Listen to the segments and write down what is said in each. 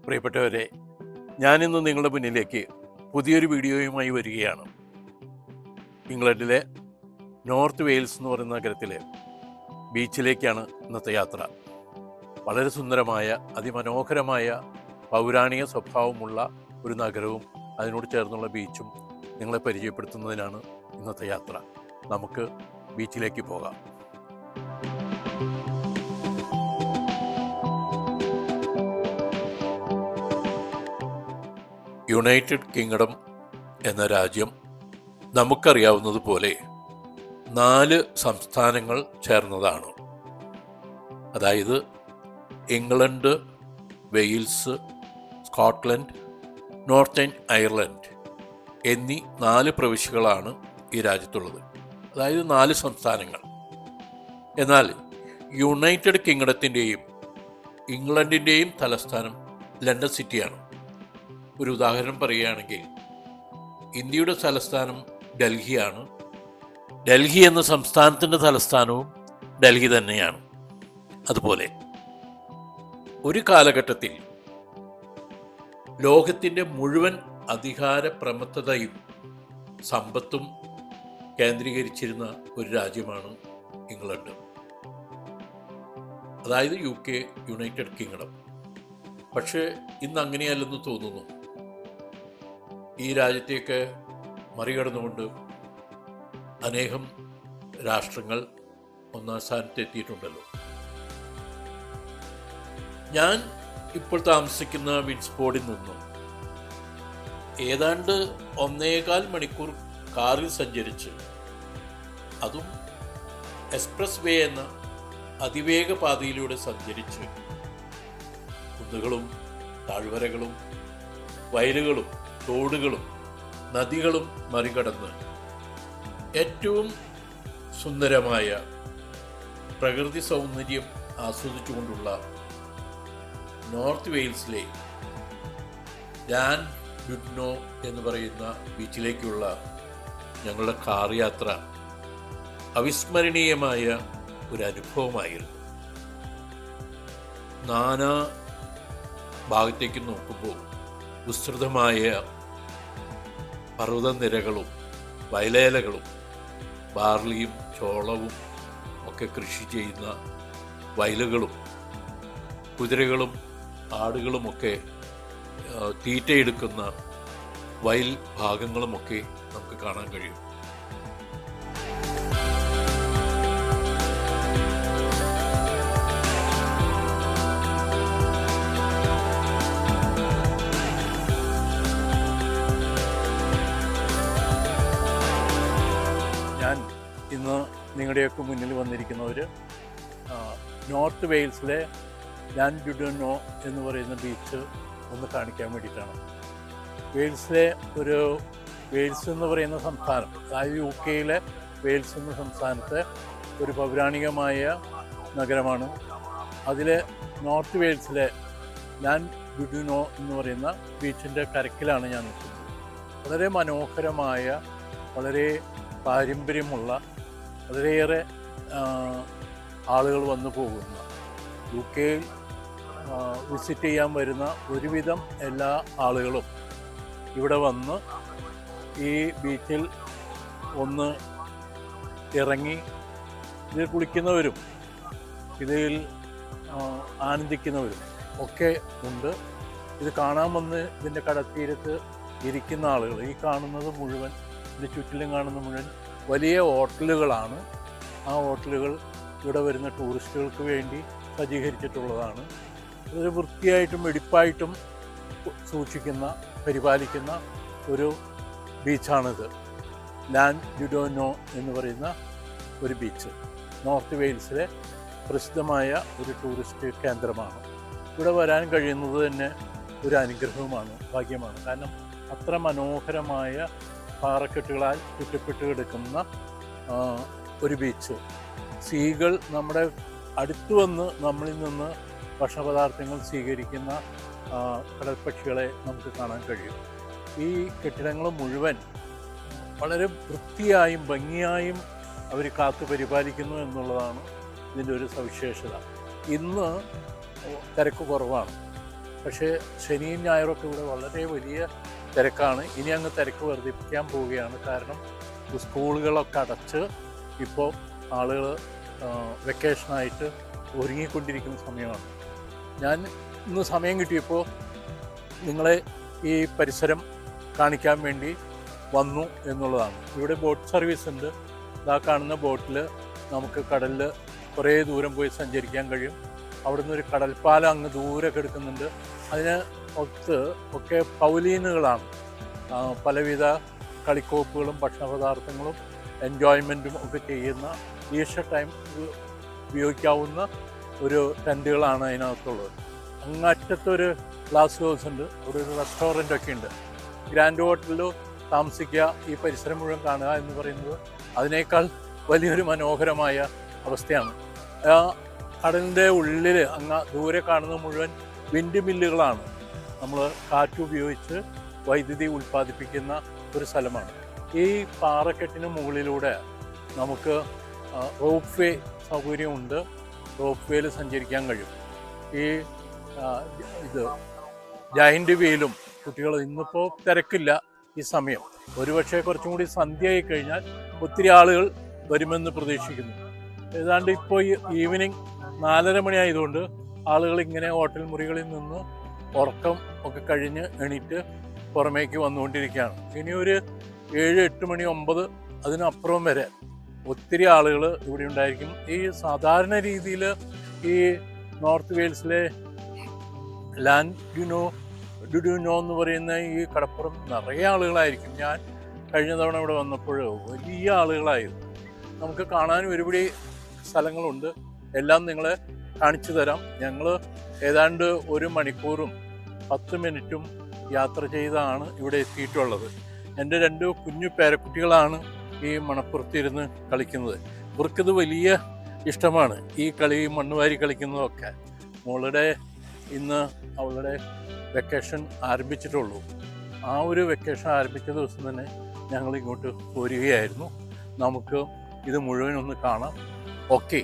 പ്രിയപ്പെട്ടവരെ, ഞാനിന്ന് നിങ്ങളുടെ മുന്നിലേക്ക് പുതിയൊരു വീഡിയോയുമായി വരികയാണ്. ഇംഗ്ലണ്ടിലെ നോർത്ത് വെയിൽസ് എന്ന് പറയുന്ന നഗരത്തിലെ ബീച്ചിലേക്കാണ് ഇന്നത്തെ യാത്ര. വളരെ സുന്ദരമായ അതിമനോഹരമായ പൗരാണിക സ്വഭാവമുള്ള ഒരു നഗരവും അതിനോട് ചേർന്നുള്ള ബീച്ചും നിങ്ങളെ പരിചയപ്പെടുത്തുന്നതിനാണ് ഇന്നത്തെ യാത്ര. നമുക്ക് ബീച്ചിലേക്ക് പോകാം. യുണൈറ്റഡ് കിങ്ഡം എന്ന രാജ്യം നമുക്കറിയാവുന്നതുപോലെ 4 സംസ്ഥാനങ്ങൾ ചേർന്നതാണ്. അതായത് England, Wales, Scotland, northern Ireland എന്നീ 4 പ്രവിശ്യകളാണ് ഈ രാജ്യത്തുള്ളത്. അതായത് 4 സംസ്ഥാനങ്ങൾ. എന്നാൽ യുണൈറ്റഡ് കിങ്ഡത്തിൻ്റെയും ഇംഗ്ലണ്ടിൻ്റെയും തലസ്ഥാനം ലണ്ടൻ സിറ്റിയാണ്. ഒരു ഉദാഹരണം പറയുകയാണെങ്കിൽ, ഇന്ത്യയുടെ തലസ്ഥാനം ഡൽഹിയാണ്. ഡൽഹി എന്ന സംസ്ഥാനത്തിൻ്റെ തലസ്ഥാനവും ഡൽഹി തന്നെയാണ്. അതുപോലെ ഒരു കാലഘട്ടത്തിൽ ലോകത്തിൻ്റെ മുഴുവൻ അധികാര പ്രമത്തതയും സമ്പത്തും കേന്ദ്രീകരിച്ചിരുന്ന ഒരു രാജ്യമാണ് ഇംഗ്ലണ്ട്. അതായത് UK, യുണൈറ്റഡ് കിങ്ഡം. പക്ഷേ ഇന്ന് അങ്ങനെയല്ലെന്ന് തോന്നുന്നു. ഈ രാജ്യത്തേക്ക് മറികടന്നുകൊണ്ട് അനേകം രാഷ്ട്രങ്ങൾ ഒന്നാം സ്ഥാനത്ത് എത്തിയിട്ടുണ്ടല്ലോ. ഞാൻ ഇപ്പോൾ താമസിക്കുന്ന വിൻസ്ഫോർഡിൽ നിന്നും ഏതാണ്ട് 1.25 മണിക്കൂർ കാറിൽ സഞ്ചരിച്ച്, അതും എക്സ്പ്രസ് വേ എന്ന അതിവേഗ പാതയിലൂടെ സഞ്ചരിച്ച്, കുന്നുകളും താഴ്വരകളും വയലുകളും തോടുകളും നദികളും മറികടന്ന് ഏറ്റവും സുന്ദരമായ പ്രകൃതി സൗന്ദര്യം ആസ്വദിച്ചുകൊണ്ടുള്ള നോർത്ത് വെയിൽസിലെ ലാൻഡ്ബുഡ്നോ എന്ന് പറയുന്ന ബീച്ചിലേക്കുള്ള ഞങ്ങളുടെ കാർ യാത്ര അവിസ്മരണീയമായ ഒരു അനുഭവമായിരുന്നു. നാനാ ഭാഗത്തേക്ക് നോക്കുമ്പോൾ വിസ്തൃതമായ പർവ്വതനിരകളും വയലേലകളും ബാർലിയും ചോളവും ഒക്കെ കൃഷി ചെയ്യുന്ന വയലുകളും കുതിരകളും ആടുകളുമൊക്കെ തീറ്റയെടുക്കുന്ന വയൽ ഭാഗങ്ങളുമൊക്കെ നമുക്ക് കാണാൻ കഴിയും. ഞാൻ ഇന്ന് നിങ്ങളുടെയൊക്കെ മുന്നിൽ വന്നിരിക്കുന്നവർ നോർത്ത് വെയിൽസിലെ ലാൻഡ്ബുഡ്നോ എന്ന് പറയുന്ന ബീച്ച് ഒന്ന് കാണിക്കാൻ വേണ്ടിയിട്ടാണ്. വെയിൽസ് എന്ന് പറയുന്ന സംസ്ഥാനം, അതായത് UK വെയിൽസ് എന്ന സംസ്ഥാനത്തെ ഒരു പൗരാണികമായ നഗരമാണ്. അതിലെ നോർത്ത് വെയിൽസിലെ ലാൻഡ്ബുഡ്നോ എന്ന് പറയുന്ന ബീച്ചിൻ്റെ കരക്കിലാണ് ഞാൻ നിൽക്കുന്നത്. വളരെ മനോഹരമായ, വളരെ പാരമ്പര്യമുള്ള, വളരെയേറെ ആളുകൾ വന്നു പോകുന്ന, UK വിസിറ്റ് ചെയ്യാൻ വരുന്ന ഒരുവിധം എല്ലാ ആളുകളും ഇവിടെ വന്ന് ഈ ബീച്ചിൽ ഒന്ന് ഇറങ്ങി ഇതിൽ കുളിക്കുന്നവരും ഇതിൽ ആനന്ദിക്കുന്നവരും ഒക്കെ ഉണ്ട്. ഇത് കാണാൻ വന്ന് ഇതിൻ്റെ കടത്തീരത്ത് ഇരിക്കുന്ന ആളുകൾ, ഈ കാണുന്നത് മുഴുവൻ, ഇതിൻ്റെ ചുറ്റിലും കാണുന്ന മുഴുവൻ വലിയ ഹോട്ടലുകളാണ്. ആ ഹോട്ടലുകൾ ഇവിടെ വരുന്ന ടൂറിസ്റ്റുകൾക്ക് വേണ്ടി സജ്ജീകരിച്ചിട്ടുള്ളതാണ്. ഒരു വൃത്തിയായിട്ടും വെടിപ്പായിട്ടും സൂക്ഷിക്കുന്ന, പരിപാലിക്കുന്ന ഒരു ബീച്ചാണിത്. ലാൻഡ്ബുഡ്നോ എന്ന് പറയുന്ന ഒരു ബീച്ച് നോർത്ത് വെയിൽസിലെ പ്രസിദ്ധമായ ഒരു ടൂറിസ്റ്റ് കേന്ദ്രമാണ്. ഇവിടെ വരാൻ കഴിയുന്നത് തന്നെ ഒരു അനുഗ്രഹവുമാണ്, ഭാഗ്യമാണ്. കാരണം അത്ര മനോഹരമായ പാറക്കെട്ടുകളാൽ ചുറ്റപ്പെട്ട് കിടക്കുന്ന ഒരു ബീച്ച്. സീകൾ നമ്മുടെ അടുത്തു വന്ന് നമ്മളിൽ നിന്ന് ഭക്ഷണപദാർത്ഥങ്ങൾ സ്വീകരിക്കുന്ന കടൽപ്പക്ഷികളെ നമുക്ക് കാണാൻ കഴിയും. ഈ കെട്ടിടങ്ങൾ മുഴുവൻ വളരെ വൃത്തിയായും ഭംഗിയായും അവർ കാത്തു പരിപാലിക്കുന്നു എന്നുള്ളതാണ് ഇതിൻ്റെ ഒരു സവിശേഷത. ഇന്ന് തിരക്ക് കുറവാണ്. പക്ഷേ ശനിയും ഞായറൊക്കെ ഇവിടെ വളരെ വലിയ തിരക്കാണ്. ഇനി അങ്ങ് തിരക്ക് വർദ്ധിപ്പിക്കാൻ പോവുകയാണ്. കാരണം സ്കൂളുകളൊക്കെ അടച്ച് ഇപ്പോൾ ആളുകൾ വെക്കേഷനായിട്ട് ഒരുങ്ങിക്കൊണ്ടിരിക്കുന്ന സമയമാണ്. ഞാൻ ഇന്ന് സമയം കിട്ടിയപ്പോൾ നിങ്ങളെ ഈ പരിസരം കാണിക്കാൻ വേണ്ടി വന്നു എന്നുള്ളതാണ്. ഇവിടെ ബോട്ട് സർവീസ് ഉണ്ട്. ഇതാ കാണുന്ന ബോട്ടിൽ നമുക്ക് കടലിൽ കുറേ ദൂരം പോയി സഞ്ചരിക്കാൻ കഴിയും. അവിടെ നിന്നൊരു കടൽപ്പാലം അങ്ങ് ദൂരെ കിടക്കുന്നുണ്ട്. അതിന് ഒക്കെ പൗലീനുകളാണ്. പലവിധ കളിക്കോപ്പുകളും ഭക്ഷണപദാർത്ഥങ്ങളും എൻജോയ്മെൻറ്റും ഒക്കെ ചെയ്യുന്ന ലീഷർ ടൈം ഉപയോഗിക്കാവുന്ന ഒരു ടെൻറ്റുകളാണ് അതിനകത്തുള്ളത്. അങ്ങറ്റത്തൊരു ഗ്ലാസ് ഹൗസ് ഉണ്ട്. അവിടെ ഒരു റെസ്റ്റോറൻ്റ് ഒക്കെ ഉണ്ട്. ഗ്രാൻഡ് ഹോട്ടലിൽ താമസിക്കുക, ഈ പരിസരം മുഴുവൻ കാണുക എന്ന് പറയുന്നത് അതിനേക്കാൾ വലിയൊരു മനോഹരമായ അവസ്ഥയാണ്. കടലിൻ്റെ ഉള്ളിൽ അങ്ങ് ദൂരെ കാണുന്ന മുഴുവൻ വിൻഡ് മില്ലുകളാണ്. നമ്മൾ കാറ്റുപയോഗിച്ച് വൈദ്യുതി ഉൽപ്പാദിപ്പിക്കുന്ന ഒരു സ്ഥലമാണ്. ഈ പാറക്കെട്ടിന് മുകളിലൂടെ നമുക്ക് റോപ്പ് വേ സൗകര്യമുണ്ട്. റോപ്പ് വേയിൽ സഞ്ചരിക്കാൻ കഴിയും. ഈ ജയൻ്റ് വീലും കുട്ടികൾ ഇന്നിപ്പോൾ തിരക്കില്ല ഈ സമയം. ഒരുപക്ഷെ കുറച്ചും കൂടി സന്ധ്യയായി കഴിഞ്ഞാൽ ഒത്തിരി ആളുകൾ വരുമെന്ന് പ്രതീക്ഷിക്കുന്നു. ഏതാണ്ട് ഇപ്പോൾ ഈ ഈവനിങ് 4:30 മണിയായതുകൊണ്ട് ആളുകൾ ഇങ്ങനെ ഹോട്ടൽ മുറികളിൽ നിന്ന് ഉറക്കം ഒക്കെ കഴിഞ്ഞ് എണീറ്റ് പുറമേക്ക് വന്നുകൊണ്ടിരിക്കുകയാണ്. ഇനി ഒരു 7, 8 മണി, 9 അതിനപ്പുറം വരെ ഒത്തിരി ആളുകൾ ഇവിടെ ഉണ്ടായിരിക്കും. ഈ സാധാരണ രീതിയിൽ ഈ നോർത്ത് വെയിൽസിലെ ലാൻഡ്യുനോ എന്ന് പറയുന്ന ഈ കടപ്പുറം നിറയെ ആളുകളായിരിക്കും. ഞാൻ കഴിഞ്ഞ തവണ ഇവിടെ വന്നപ്പോൾ വലിയ ആളുകളായിരുന്നു. നമുക്ക് കാണാനും ഒരുപടി സ്ഥലങ്ങളുണ്ട്. എല്ലാം നിങ്ങളെ കാണിച്ചു തരാം. ഞങ്ങൾ ഏതാണ്ട് 1 മണിക്കൂറും 10 മിനിറ്റും യാത്ര ചെയ്താണ് ഇവിടെ എത്തിയിട്ടുള്ളത്. എൻ്റെ 2 കുഞ്ഞു പേരക്കുട്ടികളാണ് ഈ മണപ്പുറത്തിരുന്ന് കളിക്കുന്നത്. ഇവർക്കിത് വലിയ ഇഷ്ടമാണ്, ഈ കളി, മണ്ണുവാരി കളിക്കുന്നതൊക്കെ. മോളുടെ ഇന്ന് അവളുടെ വെക്കേഷൻ ആരംഭിച്ചിട്ടുള്ളൂ. ആ ഒരു വെക്കേഷൻ ആരംഭിച്ച ദിവസം തന്നെ ഞങ്ങൾ ഇങ്ങോട്ട് പോരുകയായിരുന്നു. നമുക്ക് ഇത് മുഴുവൻ ഒന്ന് കാണാം. Okay,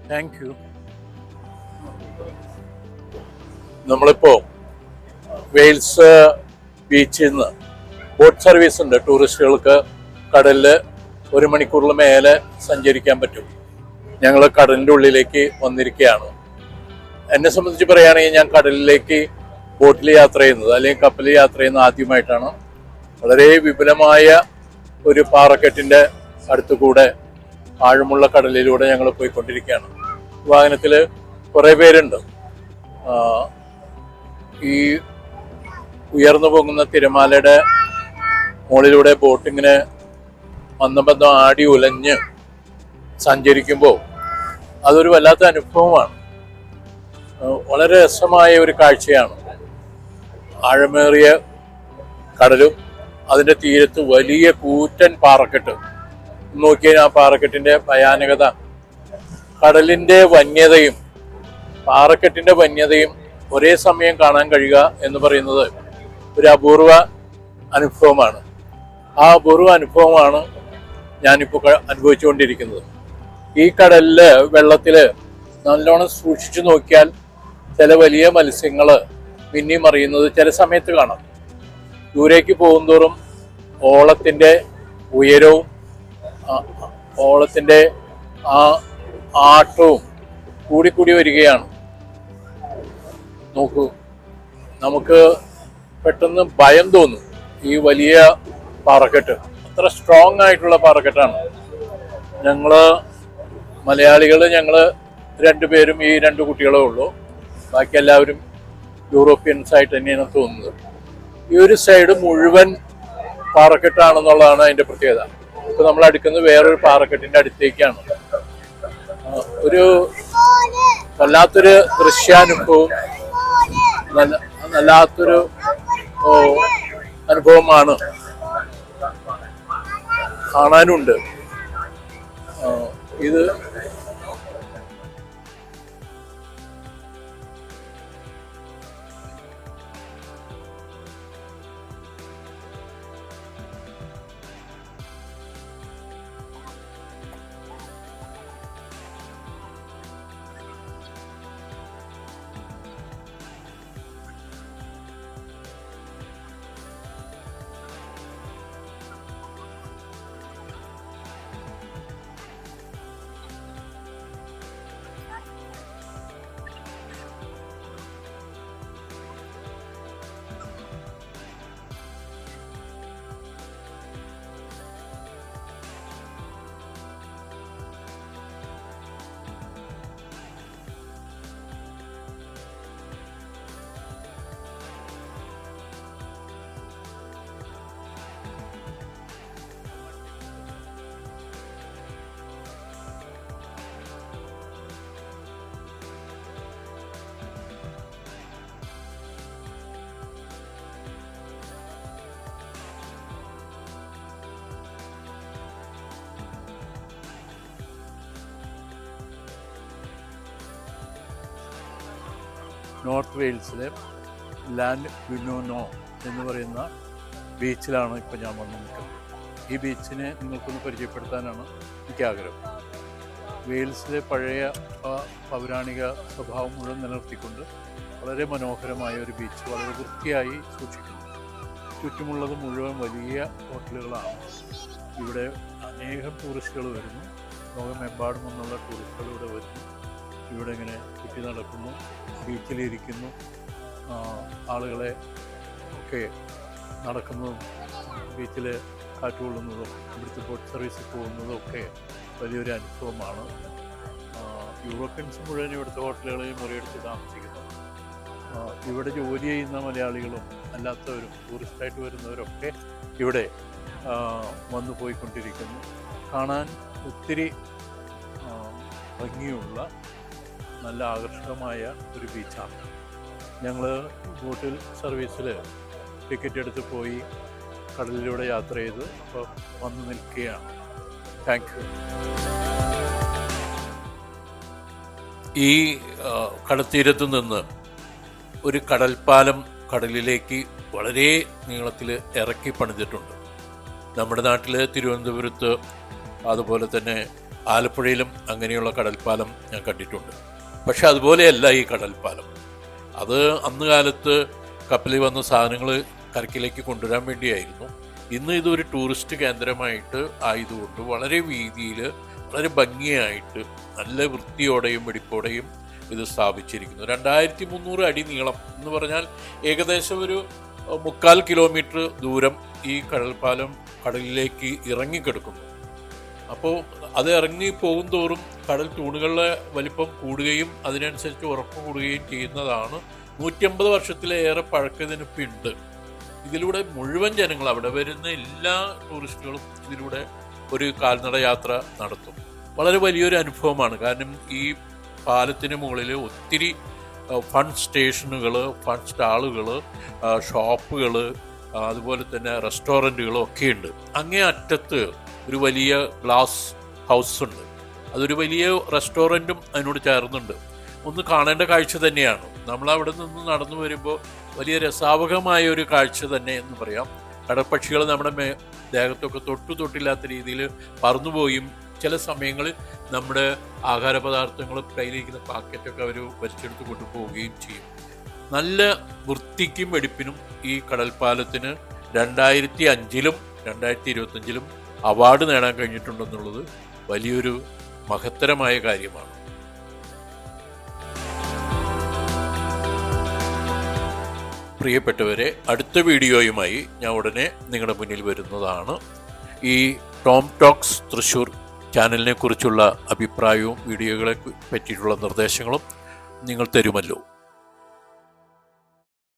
thank you. നമ്മളിപ്പോൾ വെയിൽസ് ബീച്ചിൽ നിന്ന് ബോട്ട് സർവീസ് ഉണ്ട്. ടൂറിസ്റ്റുകൾക്ക് കടലിൽ 1 മണിക്കൂറിൽ മേലെ സഞ്ചരിക്കാൻ പറ്റും. ഞങ്ങൾ കടലിൻ്റെ ഉള്ളിലേക്ക് വന്നിരിക്കുകയാണ്. എന്നെ സംബന്ധിച്ച് പറയുകയാണെങ്കിൽ ഞാൻ കടലിലേക്ക് ബോട്ടിൽ യാത്ര ചെയ്യുന്നത് അല്ലെങ്കിൽ കപ്പലിൽ യാത്ര ചെയ്യുന്നത് ആദ്യമായിട്ടാണ്. വളരെ വിപുലമായ ഒരു പാറക്കെട്ടിൻ്റെ അടുത്തു കൂടെ ആഴമുള്ള കടലിലൂടെ ഞങ്ങൾ പോയിക്കൊണ്ടിരിക്കുകയാണ്. വാഹനത്തിൽ കുറേ പേരുണ്ട്. ഈ ഉയർന്നു പോകുന്ന തിരമാലയുടെ മുകളിലൂടെ ബോട്ടിങ്ങനെ മന്ദം ആടി ഉലഞ്ഞ് സഞ്ചരിക്കുമ്പോൾ അതൊരു വല്ലാത്ത അനുഭവമാണ്. വളരെ രസമായ ഒരു കാഴ്ചയാണ്. ആഴമേറിയ കടലും അതിൻ്റെ തീരത്ത് വലിയ കൂറ്റൻ പാറക്കെട്ട്. നോക്കിയാൽ ആ പാറക്കെട്ടിൻ്റെ ഭയാനകത, കടലിൻ്റെ വന്യതയും പാറക്കെട്ടിൻ്റെ വന്യതയും ഒരേ സമയം കാണാൻ കഴിയുക എന്ന് പറയുന്നത് ഒരു അപൂർവ അനുഭവമാണ്. ആ അപൂർവ അനുഭവമാണ് ഞാനിപ്പോൾ അനുഭവിച്ചുകൊണ്ടിരിക്കുന്നത്. ഈ കടലില് വെള്ളത്തിൽ നല്ലോണം സൂക്ഷിച്ചു നോക്കിയാൽ ചില വലിയ മത്സ്യങ്ങൾ മിന്നി മറിയുന്നത് ചില സമയത്ത് കാണാം. ദൂരേക്ക് പോകുന്തോറും ഓളത്തിൻ്റെ ഉയരവും ഓളത്തിൻ്റെ ആ ആട്ടവും കൂടിക്കൂടി വരികയാണ്. നോക്കൂ, നമുക്ക് പെട്ടെന്ന് ഭയം തോന്നും. ഈ വലിയ പാറക്കെട്ട് അത്ര സ്ട്രോങ് ആയിട്ടുള്ള പാറക്കെട്ടാണ്. മലയാളികൾ ഞങ്ങൾ 2 പേരും ഈ 2 കുട്ടികളേ ഉള്ളൂ. ബാക്കി എല്ലാവരും യൂറോപ്യൻസ് ആയിട്ട് തന്നെയാണ് തോന്നുന്നത്. ഈ ഒരു സൈഡ് മുഴുവൻ പാറക്കെട്ടാണെന്നുള്ളതാണ് അതിൻ്റെ പ്രത്യേകത. ഇപ്പോൾ നമ്മൾ അടുക്കുന്നത് വേറൊരു പാറക്കെട്ടിൻ്റെ അടുത്തേക്കാണ്. ഒരു വല്ലാത്തൊരു ദൃശ്യാനുഭവം, വല്ലാത്തൊരു അനുഭവമാണ്. കാണാനുണ്ട്. ഇത് നോർത്ത് വെയിൽസിലെ ലാൻഡ് ബിനോനോ എന്ന് പറയുന്ന ബീച്ചിലാണ് ഇപ്പോൾ ഞാൻ വന്ന് നിൽക്കുന്നത്. ഈ ബീച്ചിനെ നിങ്ങൾക്കൊന്ന് പരിചയപ്പെടുത്താനാണ് എനിക്ക് ആഗ്രഹം. വെയിൽസിലെ പഴയ പൗരാണിക സ്വഭാവം മുഴുവൻ നിലനിർത്തിക്കൊണ്ട് വളരെ മനോഹരമായ ഒരു ബീച്ച് വളരെ വൃത്തിയായി സൂക്ഷിക്കുന്നു. ചുറ്റുമുള്ളത് മുഴുവൻ വലിയ ഹോട്ടലുകളാണ്. ഇവിടെ അനേകം ടൂറിസ്റ്റുകൾ വരുന്നു. ലോകമെമ്പാടും നിന്നുള്ള ടൂറിസ്റ്റുകൾ ഇവിടെ വരുന്നു. ഇവിടെ ഇങ്ങനെ ചുറ്റി നടക്കുന്നു, ബീച്ചിലിരിക്കുന്നു. ആളുകളെ ഒക്കെ നടക്കുന്നതും ബീച്ചിൽ കാറ്റുകൊള്ളുന്നതും ഇവിടുത്തെ ബോട്ട് സർവീസിൽ പോകുന്നതും ഒക്കെ വലിയൊരു അനുഭവമാണ്. യൂറോപ്യൻസ് മുഴുവൻ ഇവിടുത്തെ ഹോട്ടലുകളിൽ മുറിയെടുത്ത് താമസിക്കുന്നു. ഇവിടെ ജോലി ചെയ്യുന്ന മലയാളികളും അല്ലാത്തവരും ടൂറിസ്റ്റായിട്ട് വരുന്നവരൊക്കെ ഇവിടെ വന്നു പോയിക്കൊണ്ടിരിക്കുന്നു. കാണാൻ ഒത്തിരി ഭംഗിയുള്ള നല്ല ആകർഷകമായ ഒരു ബീച്ചാണ്. ഞങ്ങൾ ബോട്ടിൽ സർവീസിൽ ടിക്കറ്റ് എടുത്ത് പോയി കടലിലൂടെ യാത്ര ചെയ്ത് അപ്പോൾ വന്ന് നിൽക്കുകയാണ്. Thank you. ഈ കടൽത്തീരത്ത് നിന്ന് ഒരു കടൽപ്പാലം കടലിലേക്ക് വളരെ നീളത്തിൽ ഇറക്കി പണിതിട്ടുണ്ട്. നമ്മുടെ നാട്ടിൽ തിരുവനന്തപുരത്ത് അതുപോലെ തന്നെ ആലപ്പുഴയിലും അങ്ങനെയുള്ള കടൽപ്പാലം ഞാൻ കണ്ടിട്ടുണ്ട്. പക്ഷെ അതുപോലെയല്ല ഈ കടൽപ്പാലം. അത് അന്ന് കാലത്ത് കപ്പലിൽ വന്ന സാധനങ്ങൾ കരക്കിലേക്ക് കൊണ്ടുവരാൻ വേണ്ടിയായിരുന്നു. ഇന്ന് ഇതൊരു ടൂറിസ്റ്റ് കേന്ദ്രമായിട്ട് ആയതുകൊണ്ട് വളരെ വീതിയിൽ വളരെ ഭംഗിയായിട്ട് നല്ല വൃത്തിയോടെയും വെടിപ്പോടെയും ഇത് സ്ഥാപിച്ചിരിക്കുന്നു. 2300 അടി നീളം എന്ന് പറഞ്ഞാൽ ഏകദേശം ഒരു 3/4 കിലോമീറ്റർ ദൂരം ഈ കടൽപ്പാലം കടലിലേക്ക് ഇറങ്ങിക്കിടക്കുന്നു. അപ്പോൾ അത് ഇറങ്ങി പോകും തോറും കടൽ തൂണുകളുടെ വലിപ്പം കൂടുകയും അതിനനുസരിച്ച് ഉറപ്പ് കൂടുകയും ചെയ്യുന്നതാണ്. 150 വർഷത്തിലേറെ പഴക്കതിനിപ്പുണ്ട്. ഇതിലൂടെ മുഴുവൻ ജനങ്ങൾ, അവിടെ വരുന്ന എല്ലാ ടൂറിസ്റ്റുകളും ഇതിലൂടെ ഒരു കാൽനട യാത്ര നടത്തും. വളരെ വലിയൊരു അനുഭവമാണ്. കാരണം ഈ പാലത്തിന് മുകളിൽ ഒത്തിരി ഫൺ സ്റ്റേഷനുകൾ, ഫൺ സ്റ്റാളുകൾ, ഷോപ്പുകൾ, അതുപോലെ തന്നെ റെസ്റ്റോറൻറ്റുകളും ഒക്കെ ഉണ്ട്. അങ്ങേ അറ്റത്ത് ഒരു വലിയ ഗ്ലാസ് ഹൗസ് ഉണ്ട്. അതൊരു വലിയ റെസ്റ്റോറൻറ്റും അതിനോട് ചേർന്നുണ്ട്. ഒന്ന് കാണേണ്ട കാഴ്ച തന്നെയാണ്. നമ്മളവിടെ നിന്ന് നടന്നു വരുമ്പോൾ വലിയ രസാവഹമായ ഒരു കാഴ്ച തന്നെ എന്ന് പറയാം. കടൽപ്പക്ഷികൾ നമ്മുടെ ദേഹത്തൊക്കെ തൊട്ടില്ലാത്ത രീതിയിൽ പറന്നുപോയും ചില സമയങ്ങളിൽ നമ്മുടെ ആഹാര പദാർത്ഥങ്ങൾ കയ്യിലിരിക്കുന്ന പാക്കറ്റൊക്കെ അവർ വലിച്ചെടുത്ത് കൊണ്ടുപോവുകയും ചെയ്യും. നല്ല വൃത്തിക്കും വെടിപ്പിനും ഈ കടൽപ്പാലത്തിന് 2005-ലും 2025-ലും അവാർഡ് നേടാൻ കഴിഞ്ഞിട്ടുണ്ടെന്നുള്ളത് വലിയൊരു മഹത്തരമായ കാര്യമാണ്. പ്രിയപ്പെട്ടവരെ, അടുത്ത വീഡിയോയുമായി ഞാൻ ഉടനെ നിങ്ങളുടെ മുന്നിൽ വരുന്നതാണ്. ഈ ടോം ടോക്സ് തൃശ്ശൂർ ചാനലിനെ കുറിച്ചുള്ള അഭിപ്രായവും വീഡിയോകളെ പറ്റിയിട്ടുള്ള നിർദ്ദേശങ്ങളും നിങ്ങൾ തരുമല്ലോ.